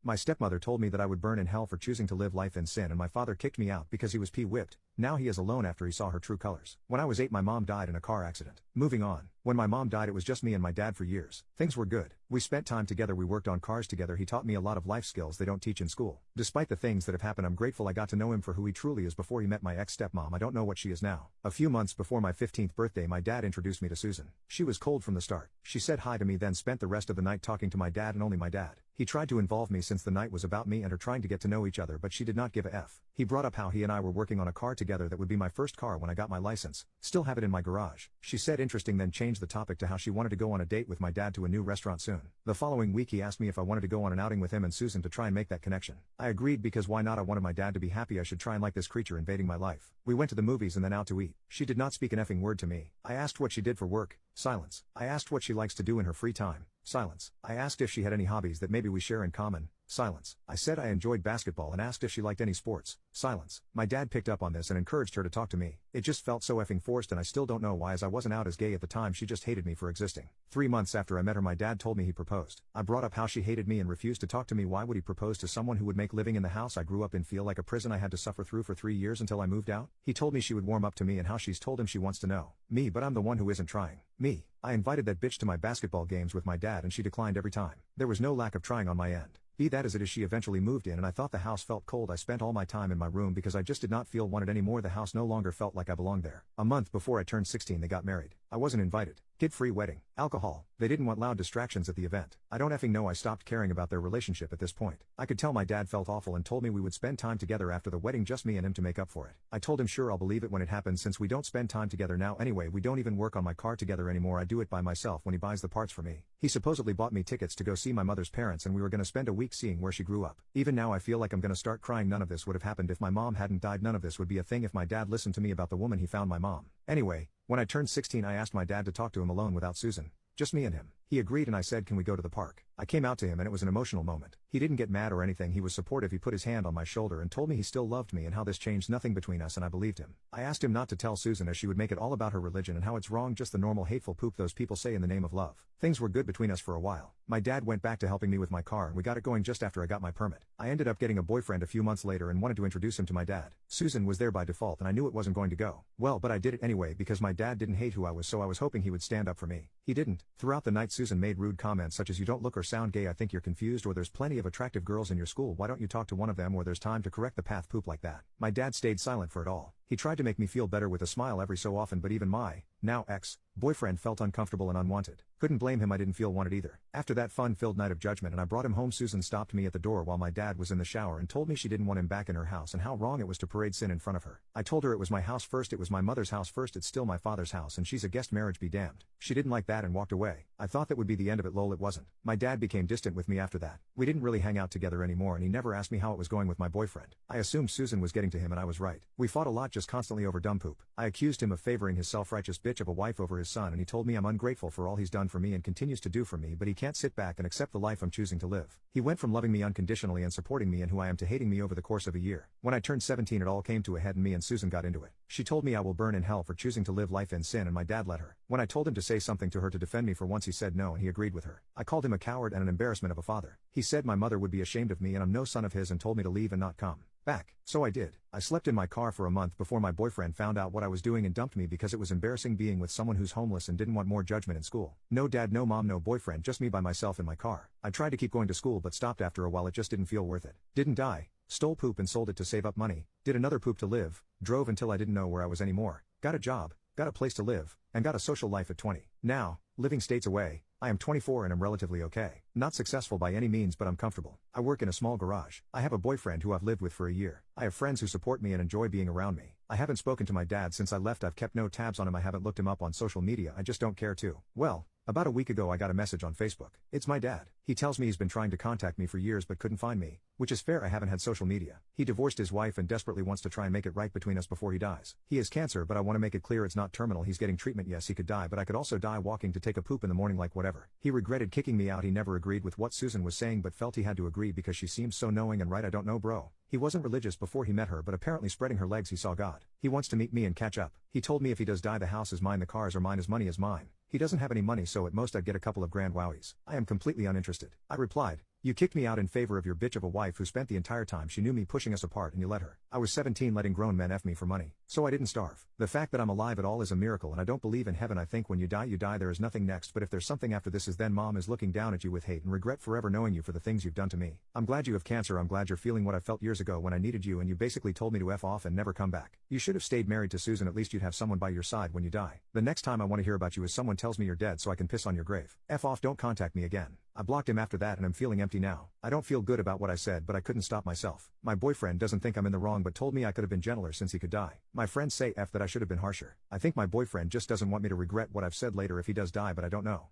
My stepmother told me that I would burn in hell for choosing to live life in sin, and my father kicked me out because he was whipped. Now he is alone after he saw her true colors. When I was 8, my mom died in a car accident. Moving on. When my mom died, it was just me and my dad for years. Things were good. We spent time together, we worked on cars together, he taught me a lot of life skills they don't teach in school. Despite the things that have happened, I'm grateful I got to know him for who he truly is before he met my ex-stepmom. I don't know what she is now. A few months before my 15th birthday, my dad introduced me to Susan. She was cold from the start. She said hi to me, then spent the rest of the night talking to my dad and only my dad. He tried to involve me since the night was about me and her trying to get to know each other, but she did not give a F. He brought up how he and I were working on a car together that would be my first car when I got my license. Still have it in my garage. She said interesting, then changed the topic to how she wanted to go on a date with my dad to a new restaurant soon. The following week he asked me if I wanted to go on an outing with him and Susan to try and make that connection. I agreed because why not? I wanted my dad to be happy. I should try and like this creature invading my life. We went to the movies and then out to eat. She did not speak an effing word to me. I asked what she did for work. Silence. I asked what she likes to do in her free time. Silence. I asked if she had any hobbies that maybe we share in common. Silence. I said I enjoyed basketball and asked if she liked any sports. Silence. My dad picked up on this and encouraged her to talk to me. It just felt so effing forced, and I still don't know why, as I wasn't out as gay at the time. She just hated me for existing. 3 months after I met her, my dad told me he proposed. I brought up how she hated me and refused to talk to me. Why would he propose to someone who would make living in the house I grew up in feel like a prison I had to suffer through for 3 years until I moved out? He told me she would warm up to me and how she's told him she wants to know me, but I'm the one who isn't trying. Me. I invited that bitch to my basketball games with my dad and she declined every time. There was no lack of trying on my end. Be that as it is, she eventually moved in and I thought the house felt cold. I spent all my time in my room because I just did not feel wanted anymore. The house no longer felt like I belonged there. A month before I turned 16 they got married. I wasn't invited. Kid-free wedding. Alcohol. They didn't want loud distractions at the event. I don't effing know. I stopped caring about their relationship at this point. I could tell my dad felt awful and told me we would spend time together after the wedding, just me and him, to make up for it. I told him sure, I'll believe it when it happens, since we don't spend time together now anyway. We don't even work on my car together anymore. I do it by myself when he buys the parts for me. He supposedly bought me tickets to go see my mother's parents and we were gonna spend a week seeing where she grew up. Even now I feel like I'm gonna start crying. None of this would have happened if my mom hadn't died. None of this would be a thing if my dad listened to me about the woman he found my mom. Anyway, when I turned 16 I asked my dad to talk to him alone without Susan. Just me and him. He agreed and I said, can we go to the park? I came out to him and it was an emotional moment. He didn't get mad or anything, he was supportive. He put his hand on my shoulder and told me he still loved me and how this changed nothing between us, and I believed him. I asked him not to tell Susan as she would make it all about her religion and how it's wrong, just the normal hateful poop those people say in the name of love. Things were good between us for a while. My dad went back to helping me with my car and we got it going just after I got my permit. I ended up getting a boyfriend a few months later and wanted to introduce him to my dad. Susan was there by default and I knew it wasn't going to go well, but I did it anyway because my dad didn't hate who I was, so I was hoping he would stand up for me. He didn't. Throughout the night Susan made rude comments such as, you don't look or sound gay, I think you're confused, or there's plenty of attractive girls in your school, why don't you talk to one of them, or there's time to correct the path, poop like that. My dad stayed silent for it all. He tried to make me feel better with a smile every so often, but even my now ex-boyfriend felt uncomfortable and unwanted. Couldn't blame him, I didn't feel wanted either. After that fun-filled night of judgment and I brought him home, Susan stopped me at the door while my dad was in the shower and told me she didn't want him back in her house and how wrong it was to parade sin in front of her. I told her it was my house first, it was my mother's house first, it's still my father's house and she's a guest, marriage be damned. She didn't like that and walked away. I thought that would be the end of it, lol, it wasn't. My dad became distant with me after that. We didn't really hang out together anymore and he never asked me how it was going with my boyfriend. I assumed Susan was getting to him and I was right. We fought a lot, just constantly over dumb poop. I accused him of favoring his self-righteous bitch of a wife over his son and he told me I'm ungrateful for all he's done for me and continues to do for me, but he can't sit back and accept the life I'm choosing to live. He went from loving me unconditionally and supporting me and who I am to hating me over the course of a year. When I turned 17 it all came to a head and me and Susan got into it. She told me I will burn in hell for choosing to live life in sin and my dad let her. When I told him to say something to her to defend me for once, he said no and he agreed with her. I called him a coward and an embarrassment of a father. He said my mother would be ashamed of me and I'm no son of his and told me to leave and not come back. So I did. I slept in my car for a month before my boyfriend found out what I was doing and dumped me because it was embarrassing being with someone who's homeless and didn't want more judgment in school. No dad, no mom, no boyfriend, just me by myself in my car. I tried to keep going to school but stopped after a while, it just didn't feel worth it. Didn't die. Stole poop and sold it to save up money. Did another poop to live. Drove until I didn't know where I was anymore. Got a job. Got a place to live. And got a social life at 20. Now, living states away. I am 24 and I'm relatively okay. Not successful by any means, but I'm comfortable. I work in a small garage. I have a boyfriend who I've lived with for a year. I have friends who support me and enjoy being around me. I haven't spoken to my dad since I left. I've kept no tabs on him. I haven't looked him up on social media. I just don't care to. Well, about a week ago I got a message on Facebook. It's my dad. He tells me he's been trying to contact me for years but couldn't find me, which is fair, I haven't had social media. He divorced his wife and desperately wants to try and make it right between us before he dies. He has cancer, but I want to make it clear it's not terminal. He's getting treatment. Yes, he could die, but I could also die walking to take a poop in the morning, like whatever. He regretted kicking me out. He never agreed with what Susan was saying but felt he had to agree because she seems so knowing and right. I don't know, bro. He wasn't religious before he met her, but apparently spreading her legs he saw God. He wants to meet me and catch up. He told me if he does die the house is mine, the cars are mine, his money is mine. He doesn't have any money, so at most I'd get a couple of grand wowies. I am completely uninterested. I replied, You kicked me out in favor of your bitch of a wife who spent the entire time she knew me pushing us apart and you let her. I was 17 letting grown men F me for money. So I didn't starve. The fact that I'm alive at all is a miracle and I don't believe in heaven. I think when you die there is nothing next, but if there's something after this is then mom is looking down at you with hate and regret forever knowing you for the things you've done to me. I'm glad you have cancer. I'm glad you're feeling what I felt years ago when I needed you and you basically told me to F off and never come back. You should have stayed married to Susan. At least you'd have someone by your side when you die. The next time I want to hear about you is someone tells me you're dead so I can piss on your grave. F off, don't contact me again. I blocked him after that and I'm feeling empty now. I don't feel good about what I said but I couldn't stop myself. My boyfriend doesn't think I'm in the wrong but told me I could have been gentler since he could die. My friends say F that I should have been harsher. I think my boyfriend just doesn't want me to regret what I've said later if he does die but I don't know.